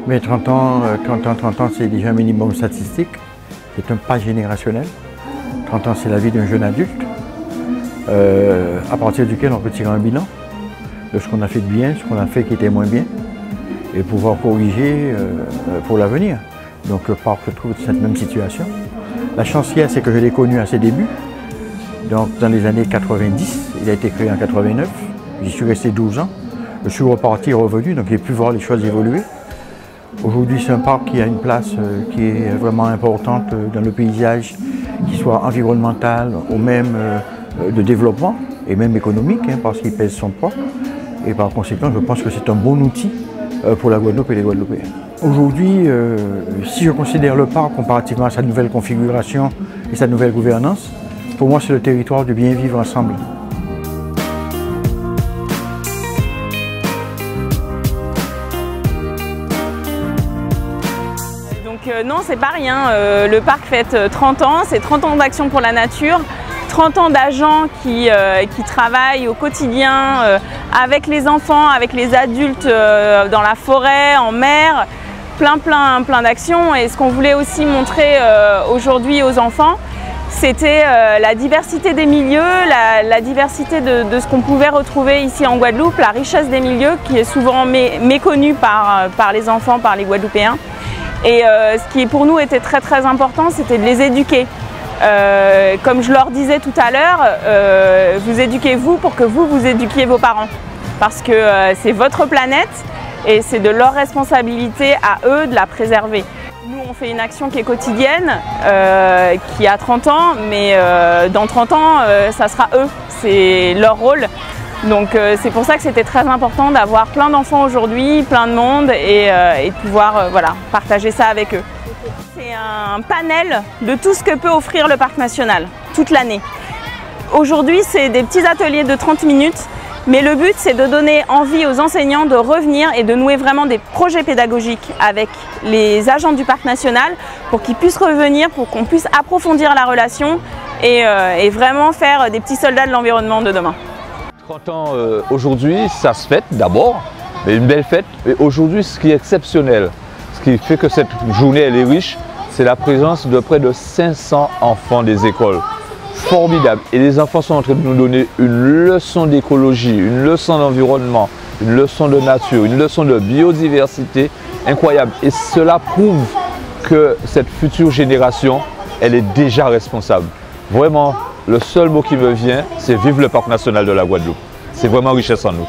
Mais 30 ans, c'est déjà un minimum statistique. C'est un pas générationnel. 30 ans, c'est la vie d'un jeune adulte, à partir duquel on peut tirer un bilan de ce qu'on a fait de bien, ce qu'on a fait qui était moins bien, et pouvoir corriger pour l'avenir. Donc le parc se trouve dans cette même situation. La chance qu'il y a, c'est que je l'ai connu à ses débuts, donc dans les années 90, il a été créé en 89, j'y suis resté 12 ans, je suis reparti et revenu, donc j'ai pu voir les choses évoluer. Aujourd'hui, c'est un parc qui a une place qui est vraiment importante dans le paysage, qu'il soit environnemental ou même de développement et même économique, parce qu'il pèse son poids. Et par conséquent, je pense que c'est un bon outil pour la Guadeloupe et les Guadeloupéens. Aujourd'hui, si je considère le parc comparativement à sa nouvelle configuration et sa nouvelle gouvernance, pour moi, c'est le territoire du bien vivre ensemble. Non, c'est pas rien. Le parc fête 30 ans, c'est 30 ans d'action pour la nature, 30 ans d'agents qui travaillent au quotidien avec les enfants, avec les adultes dans la forêt, en mer, plein d'actions. Et ce qu'on voulait aussi montrer aujourd'hui aux enfants, c'était la diversité des milieux, la diversité de ce qu'on pouvait retrouver ici en Guadeloupe, la richesse des milieux qui est souvent méconnue par les enfants, par les Guadeloupéens. Et ce qui pour nous était très important, c'était de les éduquer. Comme je leur disais tout à l'heure, vous éduquez vous pour que vous éduquiez vos parents. Parce que c'est votre planète et c'est de leur responsabilité à eux de la préserver. Nous, on fait une action qui est quotidienne, qui a 30 ans, mais dans 30 ans, ça sera eux, c'est leur rôle. Donc c'est pour ça que c'était très important d'avoir plein d'enfants aujourd'hui, plein de monde et de pouvoir voilà, partager ça avec eux. C'est un panel de tout ce que peut offrir le parc national toute l'année. Aujourd'hui, c'est des petits ateliers de 30 minutes, mais le but c'est de donner envie aux enseignants de revenir et de nouer vraiment des projets pédagogiques avec les agents du parc national pour qu'ils puissent revenir, pour qu'on puisse approfondir la relation et vraiment faire des petits soldats de l'environnement de demain. 30 ans aujourd'hui, ça se fête d'abord, mais une belle fête. Et aujourd'hui, ce qui est exceptionnel, ce qui fait que cette journée elle est riche, c'est la présence de près de 500 enfants des écoles. Formidable. Et les enfants sont en train de nous donner une leçon d'écologie, une leçon d'environnement, une leçon de nature, une leçon de biodiversité incroyable. Et cela prouve que cette future génération, elle est déjà responsable. Vraiment. Le seul mot qui me vient, c'est vive le parc national de la Guadeloupe. C'est vraiment richesse en nous.